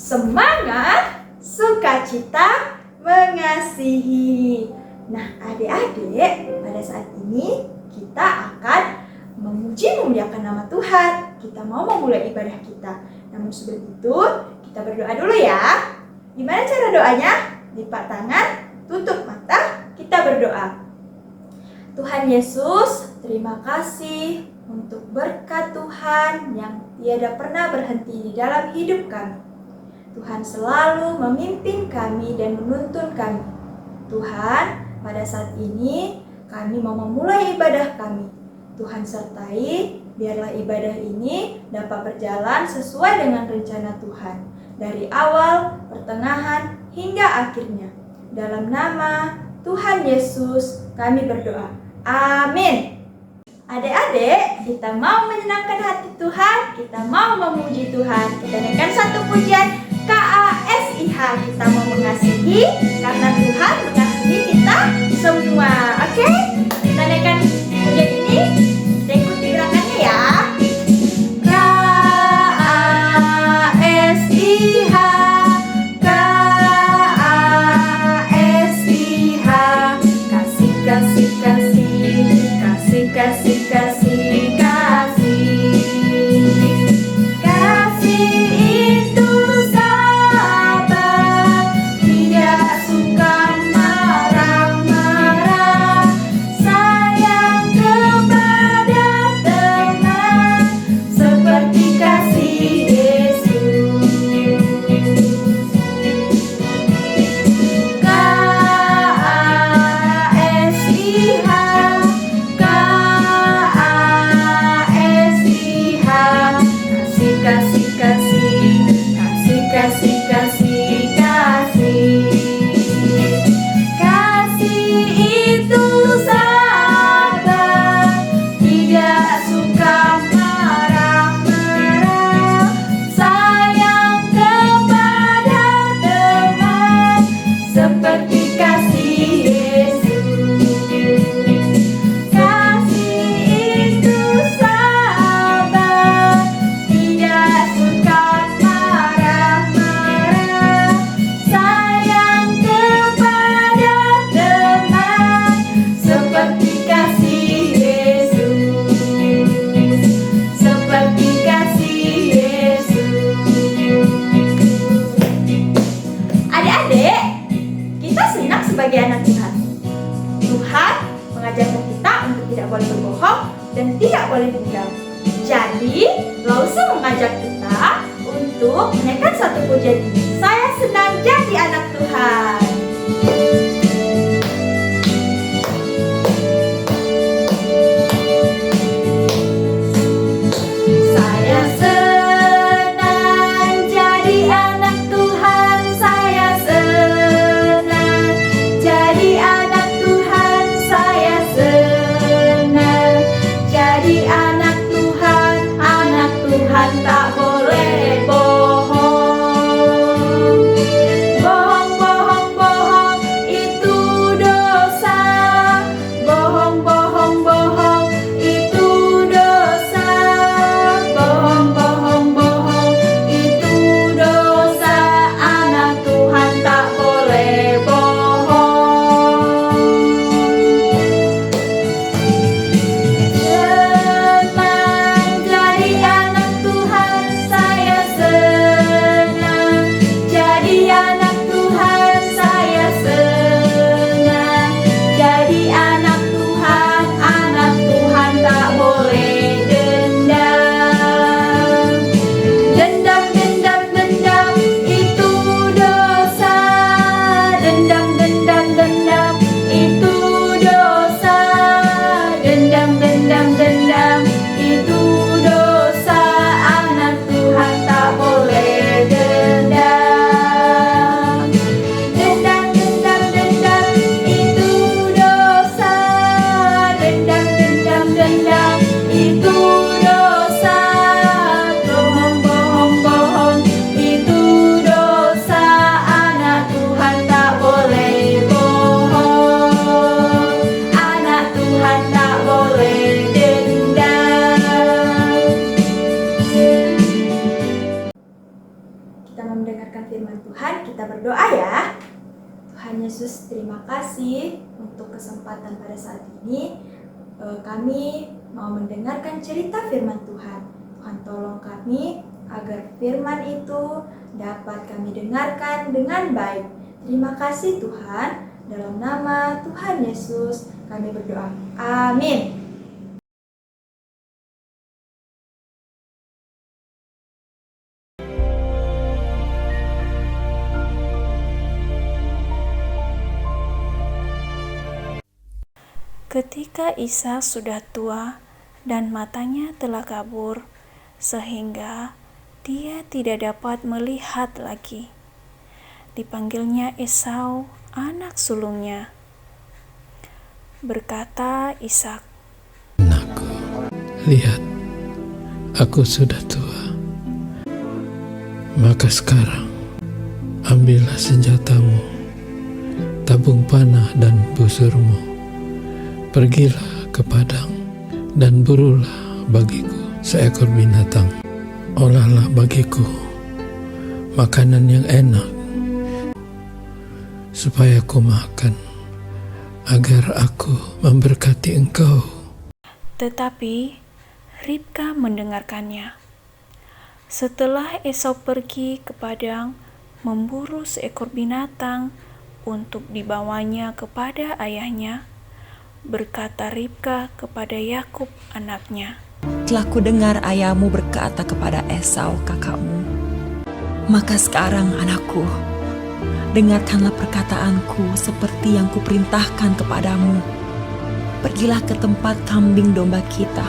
semangat, sukacita, mengasihi. Nah, adik-adik, pada saat ini kita akan memuji memuliakan nama Tuhan. Kita mau memulai ibadah kita. Namun sebelum itu, kita berdoa dulu ya. Gimana cara doanya? Lipat tangan, tutup mata, kita berdoa. Tuhan Yesus, terima kasih untuk berkat Tuhan yang tiada pernah berhenti di dalam hidup kami. Tuhan selalu memimpin kami dan menuntun kami. Tuhan, pada saat ini kami mau memulai ibadah kami. Tuhan sertai, biarlah ibadah ini dapat berjalan sesuai dengan rencana Tuhan. Dari awal, pertengahan, hingga akhirnya. Dalam nama Tuhan Yesus kami berdoa. Amin. Adik-adik, kita mau menyenangkan hati Tuhan, kita mau memuji Tuhan. Kita naikkan satu pujian KASIH. Kita mau mengasihi karena Tuhan mengasihi kita semua. Oke? Kita naikkan pujian ini. Kita ikuti gerakannya ya. KASIH, KASIH. Kasih, kasih, kasih, kasih, kasih, kasih, kasih. Kasih itu sabar, tidak suka marah-marah, sayang kepada teman, seperti kasih Yesus. KASIH, KASIH. Kasih, kasih, kasih, kasih, kasih, kasih, kasih. Kasih itu sabar, tidak suka marah-marah, sayang kepada teman, seperti kasih Yesus. Kasih itu sabar, tidak suka marah-marah, sayang kepada teman, seperti kasih Yesus. Seperti kasih Yesus. Adik-adik, kita senang sebagai anak Tuhan. Tuhan mengajarkan kita untuk tidak boleh berbohong dan tidak boleh dendam. Jadi, Lause mengajak kita untuk menaikkan satu pujian ini. Saya senang jadi anak Tuhan. Saya senang jadi anak Tuhan. Saya senang jadi anak Tuhan. Saya senang jadi anak Tuhan. Anak Tuhan tak boleh bohong. Bohong, bohong, Tuhan, kita berdoa ya. Tuhan Yesus, terima kasih untuk kesempatan pada saat ini. Kami mau mendengarkan cerita firman Tuhan. Tuhan tolong kami agar firman itu dapat kami dengarkan dengan baik. Terima kasih Tuhan. Dalam nama Tuhan Yesus kami berdoa. Amin. Ketika Isa sudah tua dan matanya telah kabur, sehingga dia tidak dapat melihat lagi, dipanggilnya Esau, anak sulungnya. Berkata Ishak, "Anakku, lihat, aku sudah tua. Maka sekarang, ambillah senjatamu, tabung panah dan busurmu. Pergilah ke padang dan burulah bagiku seekor binatang. Olahlah bagiku makanan yang enak, supaya aku makan, agar aku memberkati engkau." tetapi Ribka mendengarkannya. Setelah Esau pergi ke padang memburu seekor binatang untuk dibawanya kepada ayahnya, berkata Ribka kepada Yakub anaknya, "Telah kudengar ayahmu berkata kepada Esau kakakmu. Maka sekarang anakku, dengarkanlah perkataanku seperti yang kuperintahkan kepadamu. Pergilah ke tempat kambing domba kita.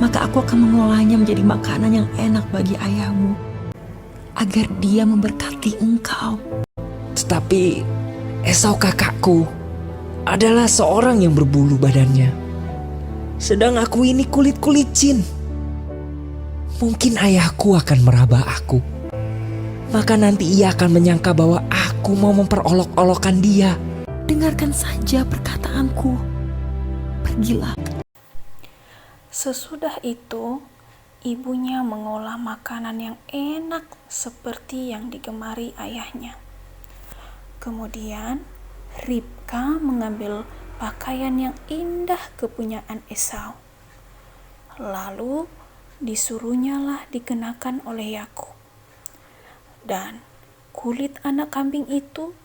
Maka aku akan mengolahnya menjadi makanan yang enak bagi ayahmu, agar dia memberkati engkau." Tetapi Esau kakakku adalah seorang yang berbulu badannya, sedang aku ini kulit-kulicin. Mungkin ayahku akan meraba aku, maka nanti ia akan menyangka bahwa aku mau memperolok-olokkan dia. Dengarkan saja perkataanku. Pergilah. Sesudah itu, ibunya mengolah makanan yang enak seperti yang digemari ayahnya. Kemudian, Ribka mengambil pakaian yang indah kepunyaan Esau. Lalu, disuruhnyalah dikenakan oleh Yakub. Dan kulit anak kambing itu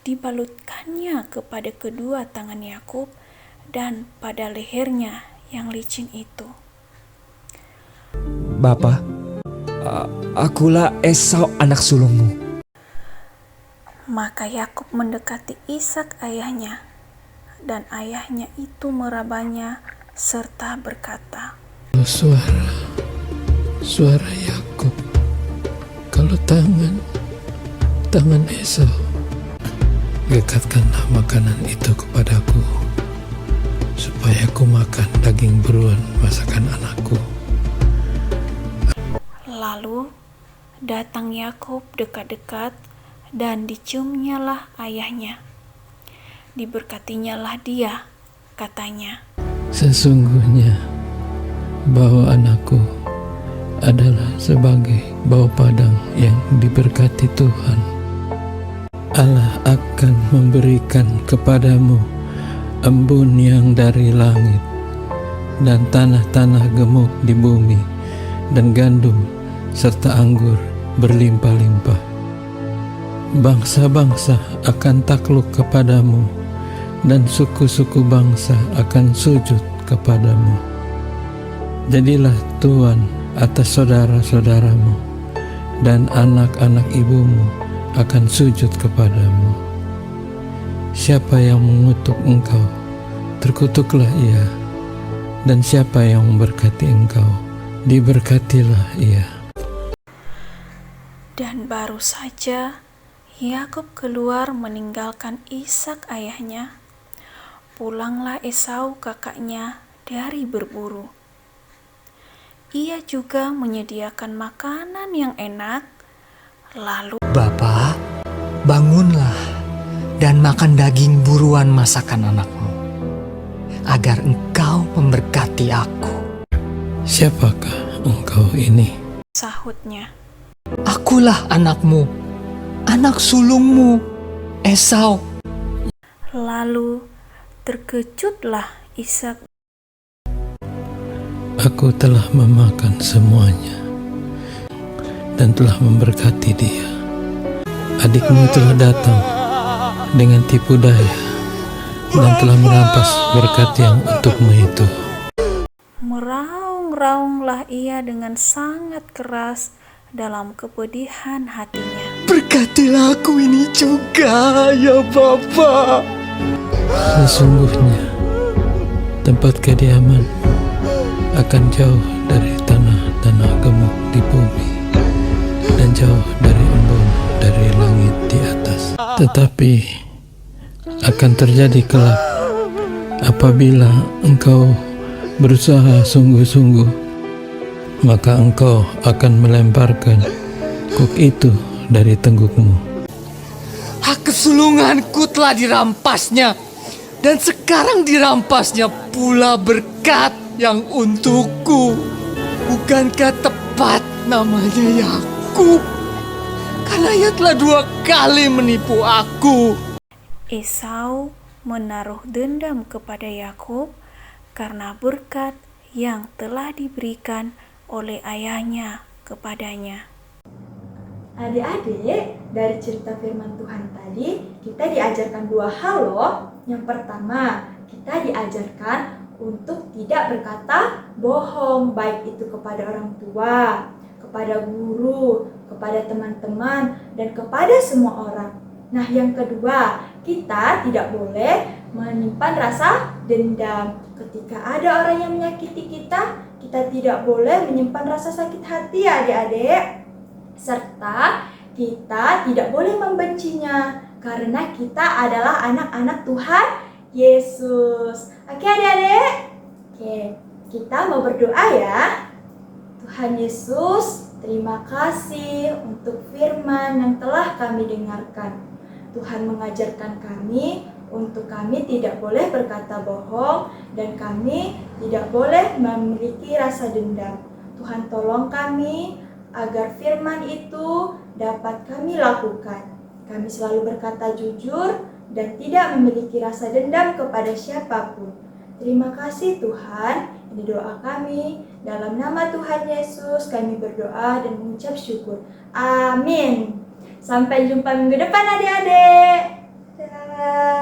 dibalutkannya kepada kedua tangan Yakub dan pada lehernya yang licin itu. Bapa, akulah Esau anak sulungmu. Maka Yakub mendekati Ishak ayahnya, dan ayahnya itu merabanya serta berkata, Suara Yakub, kalau tangan Esau, dekatkanlah makanan itu kepadaku, supaya aku makan daging buruan masakan anakku. Lalu datang Yakub dekat-dekat dan diciumnyalah ayahnya. Diberkatinyalah dia, katanya, Sesungguhnya bau anakku adalah sebagai bau padang yang diberkati Tuhan. Allah akan memberikan kepadamu embun yang dari langit, dan tanah-tanah gemuk di bumi, dan gandum serta anggur berlimpah-limpah. Bangsa-bangsa akan takluk kepadamu, dan suku-suku bangsa akan sujud kepadamu. Jadilah tuan atas saudara-saudaramu, dan anak-anak ibumu akan sujud kepadamu. Siapa yang mengutuk engkau, terkutuklah ia, dan siapa yang memberkati engkau, diberkatilah ia. Dan baru saja Yakub keluar meninggalkan Ishak ayahnya, pulanglah Esau kakaknya dari berburu. Ia juga menyediakan makanan yang enak, lalu, "Bapa, bangunlah dan makan daging buruan masakan anakmu, agar engkau memberkati aku." Siapakah engkau ini? sahutnya, "Akulah anakmu, anak sulungmu, Esau. Lalu terkejutlah Ishak. Aku telah memakan semuanya dan telah memberkati dia. Adikmu telah datang dengan tipu daya dan telah merampas berkat yang untukmu itu. Meraung-raunglah ia dengan sangat keras dalam kepedihan hatinya. Berkatilah aku ini juga, ya Bapa. Sesungguhnya tempat kediaman akan jauh dari tanah-tanah gemuk di bumi dan jauh dari embun dari langit di atas. Tetapi akan terjadi kelak apabila engkau berusaha sungguh-sungguh, maka engkau akan melemparkan kuk itu dari tenggukmu. Hak kesulunganku telah dirampasnya, dan sekarang dirampasnya pula berkat yang untukku. Bukankah tepat namanya Yakub? Karena ia telah 2 kali menipu aku. Esau menaruh dendam kepada Yakub karena berkat yang telah diberikan oleh ayahnya kepadanya. Adik-adik, dari cerita firman Tuhan tadi, kita diajarkan 2 hal loh. Yang pertama, kita diajarkan untuk tidak berkata bohong, baik itu kepada orang tua, kepada guru, kepada teman-teman, dan kepada semua orang. Nah, yang kedua, kita tidak boleh menyimpan rasa dendam. Ketika ada orang yang menyakiti kita, kita tidak boleh menyimpan rasa sakit hati, adik-adik. Serta kita tidak boleh membencinya, karena kita adalah anak-anak Tuhan Yesus. Oke adik-adik? Oke, kita mau berdoa ya. Tuhan Yesus, terima kasih untuk firman yang telah kami dengarkan. Tuhan mengajarkan kami untuk kami tidak boleh berkata bohong dan kami tidak boleh memiliki rasa dendam. Tuhan tolong kami agar firman itu dapat kami lakukan. Kami selalu berkata jujur dan tidak memiliki rasa dendam kepada siapapun. Terima kasih Tuhan, ini doa kami. Dalam nama Tuhan Yesus kami berdoa dan mengucap syukur. Amin. Sampai jumpa minggu depan adik-adik. Dadah.